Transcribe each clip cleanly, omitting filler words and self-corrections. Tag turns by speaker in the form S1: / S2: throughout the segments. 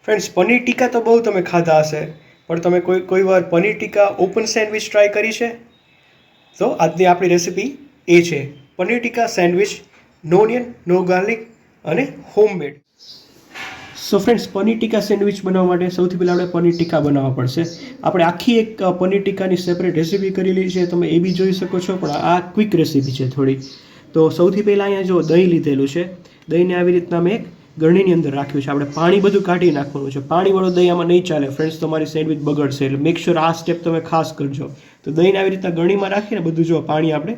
S1: Friends, paneer tikka તો બહુ તમે ખાધા હશે, પણ તમે કોઈ વાર paneer tikka open sandwich try કરી છે? તો આજની આપણી રેસિપી એ છે પનીર ટીકા સેન્ડવિચ, નો ઓનિયન, નો ગાર્લિક અને homemade. So friends, paneer tikka sandwich બનાવવા માટે સૌથી પહેલાં આપણે પનીર ટીકા બનાવવા પડશે. આપણે આખી એક પનીર ટીકાની સેપરેટ રેસિપી કરેલી છે, તમે એ બી જોઈ શકો છો, પણ આ ક્વિક રેસિપી છે થોડી. તો સૌથી પહેલાં અહીંયા જો દહીં લીધેલું છે. દહીંને આવી રીતના મેં એક ગરણીની અંદર રાખ્યું છે. આપણે પાણી બધું કાઢી નાખવાનું છે. પાણીવાળું દહીં આમાં નહીં ચાલે ફ્રેન્ડ્સ, તમારી સેન્ડવિચ બગડશે. એટલે મેક શ્યોર આ સ્ટેપ તમે ખાસ કરજો. તો દહીંને આવી રીતના ગરણીમાં રાખીને બધું જો પાણી આપણે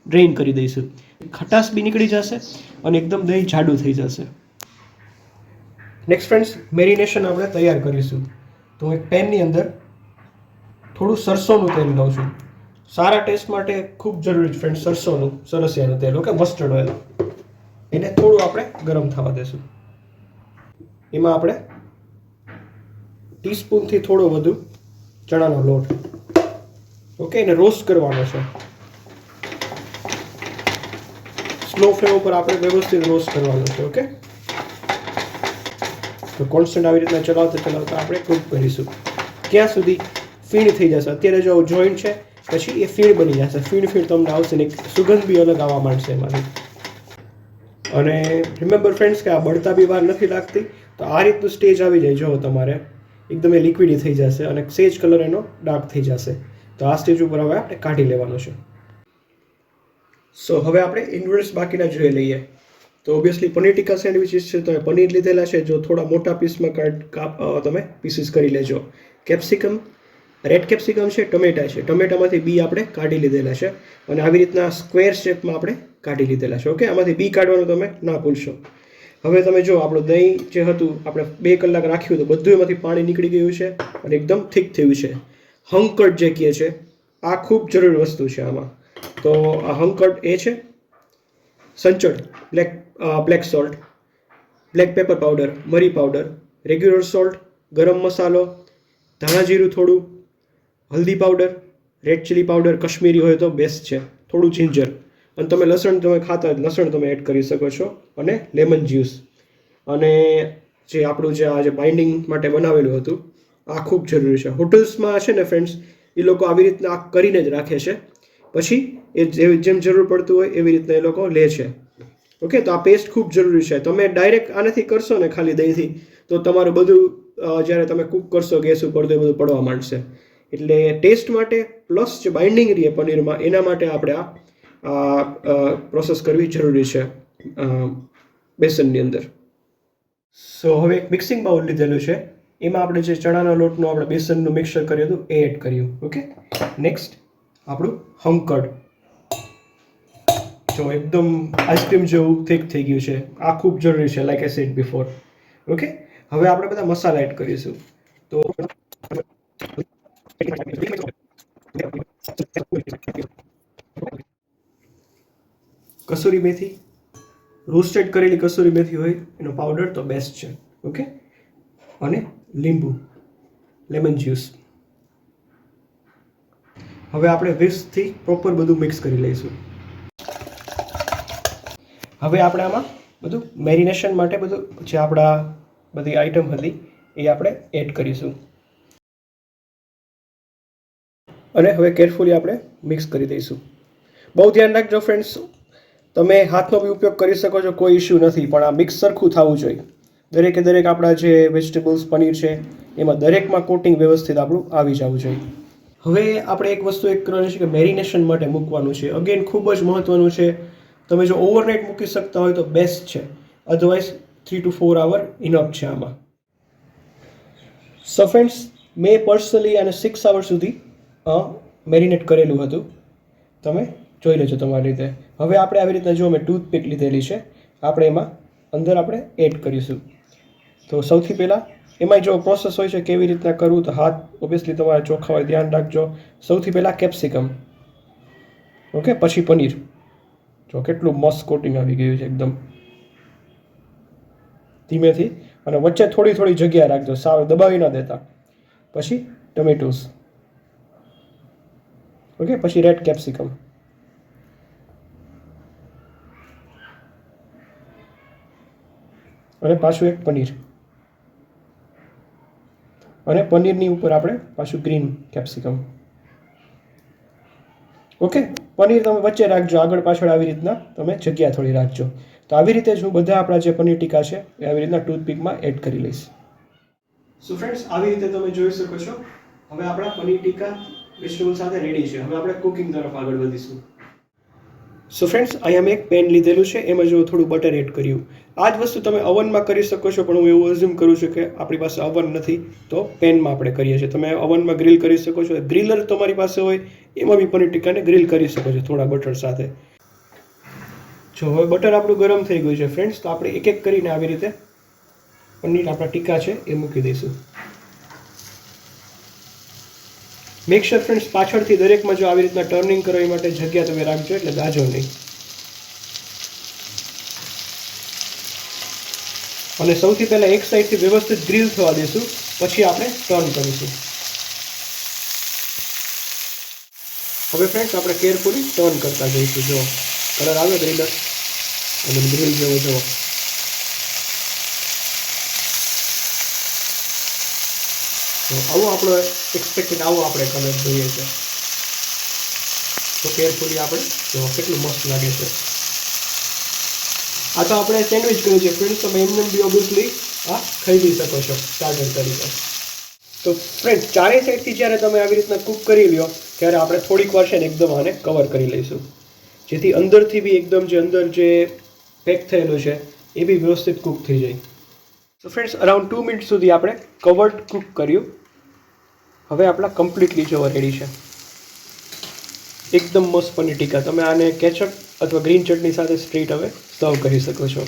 S1: ડ્રેઇન કરી દઈશું. ખટાશ બી નીકળી જશે અને એકદમ દહીં જાડું થઈ જશે. નેક્સ્ટ ફ્રેન્ડ્સ, મેરિનેશન આપણે તૈયાર કરીશું. તો એક પેનની અંદર થોડું સરસોનું તેલ લઉં છું. સારા ટેસ્ટ માટે ખૂબ જરૂરી છે ફ્રેન્ડ્સ સરસોનું, સરસિયાનું તેલ, ઓકે, મસ્ટર્ડ ઓઇલ. એને થોડું આપણે ગરમ થવા દેશું. એમાં આપણે ટીસ્પૂનથી થોડો વધુ ચણાનો લોટ, ઓકે, એને રોસ્ટ કરવાનો છે. સ્લો ફ્લેમ ઉપર આપણે વ્યવસ્થિત રોસ્ટ કરવાનો છે, ઓકે. તો કોન્સ્ટન્ટ આવી રીતના ચલાવતા આપણે કૂક કરીશું ક્યાં સુધી ફીણ થઈ જશે. અત્યારે જો જોઈન્ટ છે, પછી એ ફીણ બની જશે. ફીણ તમને આવશે ને સુગંધ બી અલગ આવવા માંડશે એમાંથી. અને રિમેમ્બર ફ્રેન્ડ્સ કે આ બળતા બી વાર નથી લાગતી. તો આ રીતનું સ્ટેજ આવી જાય જો તમારે એકદમ એ લિક્વિડી થઈ જશે અને સેજ કલર એનો ડાર્ક થઈ જશે. તો આ સ્ટેજ ઉપર હવે આપણે કાઢી લેવાનું છે. સો હવે આપણે ઇન્ગ્રેડિયન્ટ્સ બાકીના જોઈ લઈએ. તો ઓબ્વિયસલી પનીર ટીકા સેન્ડવિચીસ છે, તો પનીર લીધેલા છે. જો થોડા મોટા પીસમાં તમે પીસીસ કરી લેજો. કેપ્સિકમ, રેડ કેપ્સિકમ છે, ટમેટા છે. ટમેટામાંથી બી આપણે કાઢી લીધેલા છે અને આવી રીતના સ્ક્વેર શેપમાં આપણે કાઢી લીધેલા છે, ઓકે. આમાંથી બી કાઢવાનું તમે ના ભૂલશો. હવે તમે જો આપણું દહીં જે હતું આપણે 2 કલાક રાખ્યું તો બધું એમાંથી પાણી નીકળી ગયું છે અને એકદમ થીક થયું છે. હંકટ જે કહે છે, આ ખૂબ જરૂરી વસ્તુ છે આમાં. તો આ હંકટ એ છે સંચળ, black salt, black pepper powder, મરી પાવડર, રેગ્યુલર સોલ્ટ, ગરમ મસાલો, ધાણા જીરું થોડું, હલ્દી powder, red chilli powder Kashmiri હોય તો બેસ્ટ છે, થોડું જિંજર, અને તમે લસણ તમે ખાતા હોય લસણ તમે એડ કરી શકો છો, અને લેમન જ્યુસ. અને જે આપણું જે આ જે બાઇન્ડિંગ માટે બનાવેલું હતું આ ખૂબ જરૂરી છે. હોટલ્સમાં છે ને ફ્રેન્ડ્સ, એ લોકો આવી રીતના આ કરીને જ રાખે છે, પછી એ જેમ જરૂર પડતું હોય એવી રીતના એ લોકો લે છે, ઓકે. તો આ પેસ્ટ ખૂબ જરૂરી છે. તમે ડાયરેક્ટ આનાથી કરશો ને ખાલી દહીંથી, તો તમારું બધું જ્યારે તમે કૂક કરશો ગેસ ઉપર તો એ બધું પડવા માંડશે. એટલે ટેસ્ટ માટે પ્લસ જે બાઇન્ડિંગ રહે પનીરમાં એના માટે આપણે આ પ્રોસેસ કરવી જરૂરી છે બેસનની અંદર. સો હવે એક મિક્સિંગ બાઉલ લીધેલું છે. એમાં આપણે જે ચણાના લોટનું આપણે બેસનનું મિક્સર કર્યું હતું એ એડ કર્યું, ઓકે. નેક્સ્ટ આપણું હંકડ, જો એકદમ આઈસ્ક્રીમ જેવું થીક થઈ ગયું છે. આ ખૂબ જરૂરી છે, like I said before, okay. હવે આપણે બધા મસાલા એડ કરીશું. તો કસૂરી મેથી, રોસ્ટેડ કરેલી કસૂરી મેથી હોય એનો પાવડર તો બેસ્ટ છે, ઓકે. અને લીંબુ, લેમન જ્યુસ. હવે આપણે વિસ્કથી પ્રોપર બધું મિક્સ કરી લઈશું. હવે આપણે આમાં બધું મેરિનેશન માટે બધું જે આપણા બધી આઈટમ હતી એ આપણે એડ કરીશું અને હવે કેરફુલી આપણે મિક્સ કરી દઈશું. બહુ ધ્યાન રાખજો ફ્રેન્ડ્સ, તમે હાથનો બી ઉપયોગ કરી શકો છો, કોઈ ઇશ્યુ નથી, પણ આ મિક્સ સરખું થવું જોઈએ. દરેકે દરેક આપણા જે વેજીટેબલ્સ પનીર છે એમાં દરેકમાં કોટિંગ વ્યવસ્થિત આપણું આવી જવું જોઈએ. હવે આપણે એક વસ્તુ એક કરવાની છે કે મેરિનેશન માટે મૂકવાનું છે. અગેન ખૂબ જ મહત્ત્વનું છે. તમે જો ઓવરનાઇટ મૂકી શકતા હોય તો બેસ્ટ છે, અધરવાઇઝ 3 to 4 hour ઇનફ છે આમાં. સો ફ્રેન્ડ્સ, મેં પર્સનલી આને 6 hours સુધી મેરિનેટ કરેલું હતું. તમે જોઈ લેજો તમારી રીતે. હવે આપણે આવી રીતના જો મેં ટૂથપીક લીધેલી છે, આપણે એમાં અંદર આપણે એડ કરીશું. તો સૌથી પહેલાં એમાં જો પ્રોસેસ હોય છે કેવી રીતના કરવું, તો હાથ ઓબ્વિયસલી તમારે ચોખ્ખા હોય, ધ્યાન રાખજો. સૌથી પહેલાં કેપ્સિકમ, ઓકે, પછી પનીર. જો કેટલું મસ્ત કોટિંગ આવી ગયું છે એકદમ ધીમેથી, અને વચ્ચે થોડી થોડી જગ્યા રાખજો, સાવ દબાવી ના દેતા. પછી ટમેટોસ, ઓકે, પછી રેડ કેપ્સિકમ, અને પાછું એક પનીર, અને પનીરની ઉપર આપણે પાછું ગ્રીન કેપ્સિકમ. ઓકે, પનીર તમે વચ્ચે રાખજો, આગળ પાછળ આવી રીતના તમે જગ્યા થોડી રાખજો. તો આવી રીતે જ હું બધા આપણા જે પનીર ટીકા છે એ આવી રીતના ટૂથપીકમાં એડ કરી લઈશ. સો ફ્રેન્ડ્સ, આવી રીતે તમે જોઈ શકો છો હવે આપણા પનીર ટીકા વેજીટેબલ સાથે રેડી છે. હવે આપણે કુકિંગ તરફ આગળ વધીશું. સો ફ્રેન્ડ્સ, અહીંયા મેં એક પેન લીધેલું છે, એમાં જો થોડું બટર એડ કર્યું. આ જ વસ્તુ તમે ઓવનમાં કરી શકો છો, પણ હું એવું અઝ્યુમ કરું છું કે આપણી પાસે ઓવન નથી, તો પેનમાં આપણે કરીએ છીએ. તમે ઓવનમાં ગ્રીલ કરી શકો છો, ગ્રીલર તમારી પાસે હોય એમાં બી પનીર ટીકાને ગ્રીલ કરી શકો છો થોડા બટર સાથે. જો હવે બટર આપણું ગરમ થઈ ગયું છે ફ્રેન્ડ્સ, તો આપણે એક એક કરીને આવી રીતે પનીર આપણા ટીકા છે એ મૂકી દઈશું. મેક શ્યોર ફ્રેન્ડ્સ, પાછળથી દરેકમાં જો આવી રીતના ટર્નિંગ કરવા માટે જગ્યા તમે રાખજો, એટલે દાજો નહીં. અને સૌથી પહેલાં એક સાઈડથી વ્યવસ્થિત ગ્રીલ થવા દઈશું, પછી આપણે ટર્ન કરીશું. હવે ફ્રેન્ડ્સ, આપણે કેરફુલી ટર્ન કરતા જઈશું. જો કલર આવે ગ્રીલર અને ગ્રીલ જેવો જુઓ. તો આવો આપણો એક્સપેક્ટેડ આવો આપણે કલર જોઈએ છે. તો કેરફુલી આપણે જો કેટલું મસ્ત લાગે છે. આ તો આપણે સેન્ડવિચ કર્યું છે ફ્રેન્ડ્સ, તમે એમને બી ઓબ્વિયસલી આ ખરીદી શકો છો સ્ટાર્ટર તરીકે. તો ફ્રેન્ડ્સ, ચારે સાઈડથી જ્યારે તમે આવી રીતના કૂક કરી લ્યો ત્યારે આપણે થોડીક વાર છે ને એકદમ આને કવર કરી લઈશું, જેથી અંદરથી બી એકદમ જે અંદર જે પેક થયેલું છે એ બી વ્યવસ્થિત કૂક થઈ જાય. તો ફ્રેન્ડ્સ, અરાઉન્ડ 2 મિનિટ સુધી આપણે કવર્ડ કૂક કર્યું. હવે આપણા કમ્પ્લીટલી જો રેડી છે, એકદમ મસ્ત પનીર ટીકા. તમે આને કેચઅપ અથવા ગ્રીન ચટણી સાથે સ્ટ્રીટ હવે સર્વ કરી શકો છો.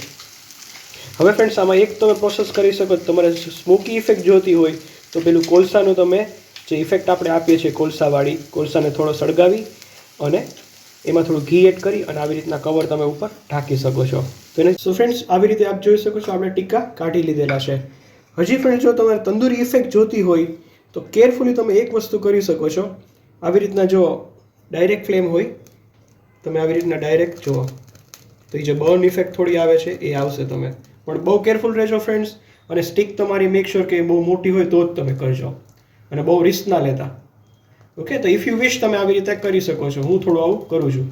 S1: હવે ફ્રેન્ડ્સ, આમાં એક તમે પ્રોસેસ કરી શકો, તમારે સ્મોકી ઇફેક્ટ જોતી હોય તો પેલું કોલસાનું તમે જે ઇફેક્ટ આપણે આપીએ છીએ કોલસાવાળી, કોલસાને થોડો સળગાવી અને એમાં થોડું ઘી એડ કરી અને આવી રીતના કવર તમે ઉપર ઢાંકી શકો છો. સો ફ્રેન્ડ્સ, આવી રીતે આપ જોઈ શકો છો આપણે ટીકા કાઢી લીધેલા છે. હજી ફ્રેન્ડ્સ, જો તમારે તંદૂરી ઇફેક્ટ જોતી હોય તો કેરફુલી તમે એક વસ્તુ કરી શકો છો. આવી રીતના જો ડાયરેક્ટ ફ્લેમ હોય, તમે આવી રીતના ડાયરેક્ટ જુઓ તો એ જે બર્ન ઇફેક્ટ થોડી આવે છે એ આવશે. તમે પણ બહુ કેરફુલ રહેજો ફ્રેન્ડ્સ, અને સ્ટિક તમારી મેક શ્યોર કે બહુ મોટી હોય તો જ તમે કરજો, અને બહુ રિસ્ક ના લેતા. ઓકે, તો ઇફ યુ વિશ તમે આવી રીતે કરી શકો છો. હું થોડું આવું કરું છું.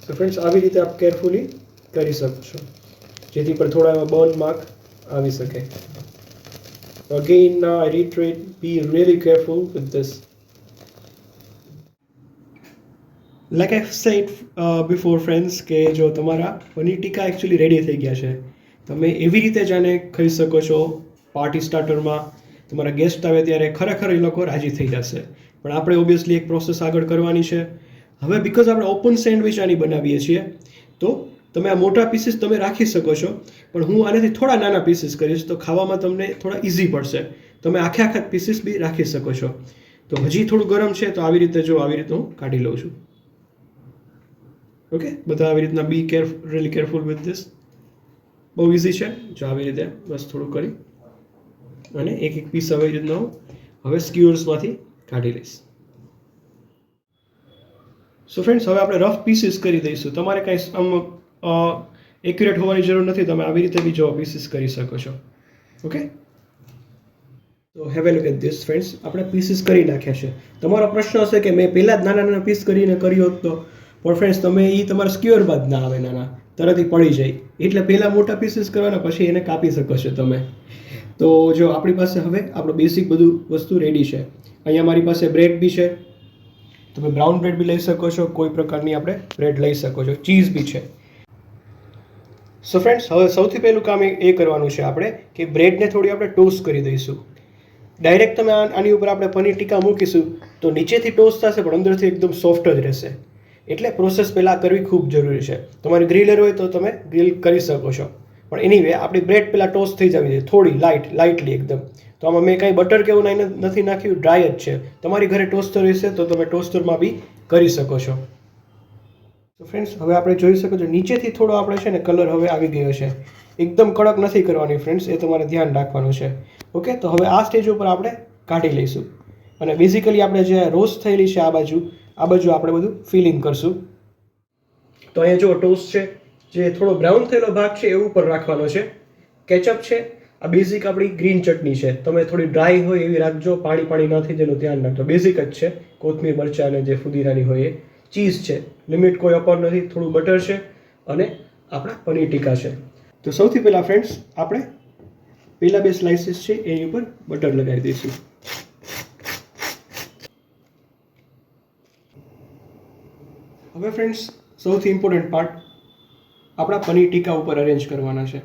S1: તો ફ્રેન્ડ્સ, આવી રીતે આપ કેરફુલી કરી શકો છો, જેથી પર થોડા એવા બર્ન માર્ક આવી શકે. Again, I reiterate, be really careful with this. Like I said before friends, કે જો તમારા પનીર ટીકા એકચ્યુઅલી રેડી થઈ ગયા છે, તમે એવી રીતે જ આને ખાઈ શકો છો પાર્ટી સ્ટાર્ટરમાં. તમારા ગેસ્ટ આવે ત્યારે ખરેખર એ લોકો રાજી થઈ જશે. પણ આપણે ઓબ્વિયસલી એક પ્રોસેસ આગળ કરવાની છે. હવે બિકોઝ આપણે ઓપન સેન્ડવિચ આની બનાવીએ છીએ, તો તમે આ મોટા પીસીસ તમે રાખી શકો છો, પણ હું આનાથી થોડા નાના પીસીસ કરીશ તો ખાવામાં તમને થોડા ઇઝી પડશે. તમે આખે આખા પીસીસ બી રાખી શકો છો. તો હજી થોડું ગરમ છે, તો આવી રીતે જો આવી રીતે હું કાઢી લઉં છું. ઓકે, બધા આવી રીતના બી રિયલી કેરફુલ વિથ ધીસ. બહુ ઇઝી છે. જો આવી રીતે બસ થોડું કરી અને એક એક પીસ આવી રીતના હું હવે સ્ક્યુઅર્સમાંથી કાઢી લઈશ. સો ફ્રેન્ડ્સ, હવે આપણે રફ પીસીસ કરી દઈશું. તમારે કાંઈ આમ એક્યુરેટ હોવાની જરૂર નથી, તમે આવી રીતે બી જો પીસીસ કરી શકો છો. ઓકે, તો have a look at this friends. આપણે પીસીસ કરી નાખ્યા છે. તમારો પ્રશ્ન હશે કે મેં પહેલાં જ નાના નાના પીસ કરીને કર્યો તો, પણ ફ્રેન્ડ્સ તમે એ તમારા સ્ક્યુઅર બાદ ના આવે, નાના તરત પડી જાય. એટલે પહેલાં મોટા પીસીસ કરવાના, પછી એને કાપી શકો છો તમે. તો જો આપણી પાસે હવે આપણું બેસિક બધું વસ્તુ રેડી છે. અહીંયા મારી પાસે બ્રેડ બી છે, તમે બ્રાઉન બ્રેડ બી લઈ શકો છો, કોઈ પ્રકારની આપણે બ્રેડ લઈ શકો છો, ચીઝ બી છે. સો ફ્રેન્ડ્સ, હવે સૌથી પહેલું કામ એ કરવાનું છે આપણે કે બ્રેડને થોડી આપણે ટોસ્ટ કરી દઈશું. ડાયરેક્ટ તમે આની ઉપર આપણે પનીર ટીકા મૂકીશું તો નીચેથી ટોસ્ટ થશે, પણ અંદરથી એકદમ સોફ્ટ જ રહેશે. એટલે પ્રોસેસ પહેલાં કરવી ખૂબ જરૂરી છે. તમારી ગ્રીલર હોય તો તમે ગ્રીલ કરી શકો છો, પણ એનીવે આપણી બ્રેડ પહેલાં ટોસ્ટ થઈ જવી જોઈએ, થોડી લાઇટલી એકદમ. તો આમાં મેં કાંઈ બટર કે એવું નથી નાખ્યું, ડ્રાય જ છે. તમારી ઘરે ટોસ્ટર હશે તો તમે ટોસ્ટરમાં બી કરી શકો છો. તો ફ્રેન્ડ્સ, હવે આપણે જોઈ શકો છો નીચેથી થોડો આપણે છે ને કલર હવે આવી ગયો છે. એકદમ કડક નથી કરવાની ફ્રેન્ડ્સ, એ તમારે ધ્યાન રાખવાનું છે. ઓકે, તો હવે આ સ્ટેજ ઉપર આપણે કાઢી લઈશું, અને બેઝિકલી આપણે જે રોસ્ટ થયેલી છે આ બાજુ આપણે બધું ફિલિંગ કરશું. તો અહીંયા જો ટોસ્ટ છે, જે થોડો બ્રાઉન થયેલો ભાગ છે એ ઉપર રાખવાનો છે. કેચઅપ છે, આ બેઝિક આપણી ગ્રીન ચટણી છે. તમે થોડી ડ્રાય હોય એવી રાખજો, પાણી ન થઈ જાય એનું ધ્યાન રાખજો. બેઝિક જ છે, કોથમીર મરચાં અને જે ફુદીનાની હોય એ. ચીઝ છે, લિમિટ કોઈ અપર નથી. થોડું બટર છે અને આપણા પનીર ટીકા છે. તો સૌથી પહેલાં ફ્રેન્ડ્સ આપણે પહેલા 2 સ્લાઇસીસ છે એની ઉપર બટર લગાવી દઈશું. હવે ફ્રેન્ડ્સ સૌથી ઇમ્પોર્ટન્ટ પાર્ટ આપણા પનીર ટીકા ઉપર અરેન્જ કરવાના છે.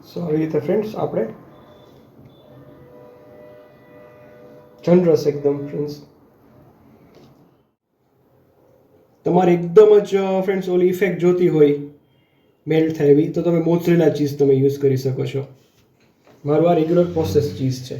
S1: સો આવી રીતે ફ્રેન્ડ્સ આપણે જનરસ એકદમ ફ્રેન્ડ્સ. તમારે એકદમ જ ફ્રેન્ડ્સ ઓલી ઇફેક્ટ જોતી હોય મેલ્ટ થાય એવી, તો તમે મોઝરેલા ચીઝ તમે યુઝ કરી શકો છો. મારું આ રેગ્યુલર પ્રોસેસ ચીઝ છે.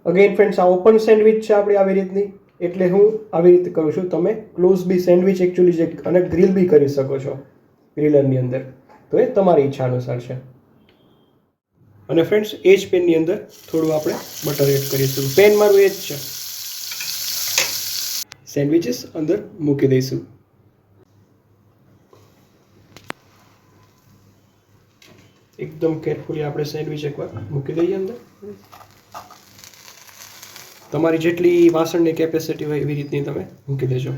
S1: અગેન ફ્રેન્ડ્સ આ ઓપન સેન્ડવિચ છે આપણી આવી રીતની, એટલે હું આવી રીતે કરું છું. તમે ક્લોઝ બી સેન્ડવિચ એકચ્યુઅલી જે અને ગ્રીલ બી કરી શકો છો ગ્રીલરની અંદર, તો એ તમારી ઈચ્છા અનુસાર છે. અને ફ્રેન્ડ્સ એ જ પેનની અંદર થોડું આપણે બટર એડ કરીશું. પેન મારું એ જ છે. સેન્ડવિચીસ અંદર મૂકી દઈશું. એકદમ કેરફુલી આપણે સેન્ડવિચ એકવાર મૂકી દઈએ અંદર. તમારી જેટલી વાસણની કેપેસિટી હોય એવી રીતની તમે મૂકી દેજો.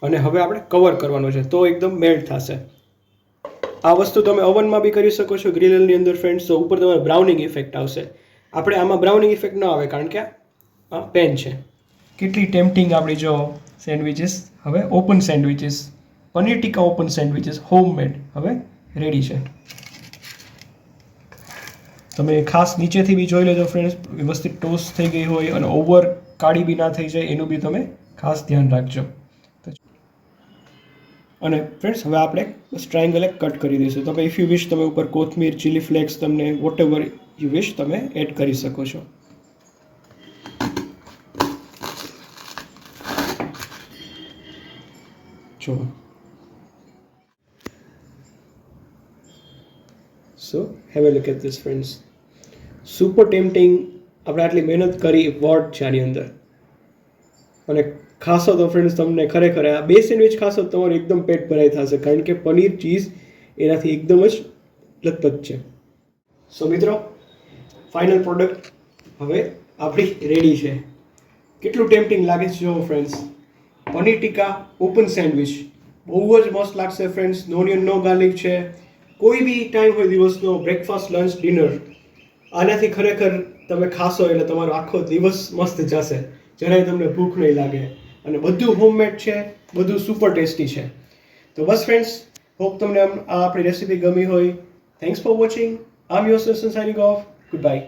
S1: અને હવે આપણે કવર કરવાનો છે, તો એકદમ મેલ્ટ થશે. આ વસ્તુ તમે ઓવનમાં બી કરી શકો છો, ગ્રીલરની અંદર ફ્રેન્ડ્સ. તો ઉપર તમારે બ્રાઉનિંગ ઇફેક્ટ આવશે. આપણે આમાં બ્રાઉનિંગ ઇફેક્ટ ન આવે કારણ કે આ પેન છે. કેટલી ટેમ્પટિંગ આપણી જો સેન્ડવિચીસ. હવે open sandwiches, paneer tikka open sandwiches homemade હવે રેડી છે. તમે ખાસ નીચેથી બી જોઈ લેજો ફ્રેન્ડ્સ, વ્યવસ્થિત ટોસ્ટ થઈ ગઈ હોય અને ઓવર કાળી બી ના થઈ જાય એનું બી તમે ખાસ ધ્યાન રાખજો. અને ફ્રેન્ડ્સ હવે આપણે બસ ટ્રાયંગલ કટ કરી દઈશું. તમે ઇફ યુ વિશ તમે ઉપર કોથમીર, ચીલી ફ્લેક્સ, તમને વોટ એવર યુ વિશ તમે એડ કરી શકો છો. જો so have a look at this friends. Super tempting. આપણે આટલી મહેનત કરી, વોટ છે આની અંદર. અને ખાસો તો ફ્રેન્ડ્સ તમને ખરેખર આ 2 સેન્ડવિચ ખાસો તમારું એકદમ પેટ ભરાઈ થશે, કારણ કે પનીર ચીઝ એનાથી એકદમ જ લથપથ છે. સો મિત્રો, ફાઇનલ પ્રોડક્ટ હવે આપણી રેડી છે. કેટલું ટેમ્પટિંગ લાગે છે જો friends. Paneer tikka open sandwich બહુ જ મસ્ત લાગશે ફ્રેન્ડ્સ. નો ઓનિયન નો ગાર્લિક છે. કોઈ બી ટાઈમ હોય દિવસનો, બ્રેકફાસ્ટ, લંચ, ડિનર, આનાથી ખરેખર તમે ખાશો એટલે તમારો આખો દિવસ મસ્ત જશે. જરાય તમને ભૂખ નહીં લાગે. અને બધું હોમમેડ છે, બધું સુપર ટેસ્ટી છે. તો બસ ફ્રેન્ડ્સ, હોપ તમને આ આપણી રેસીપી ગમી હોય. Thanks for watching. I am your sun signing off. Good bye.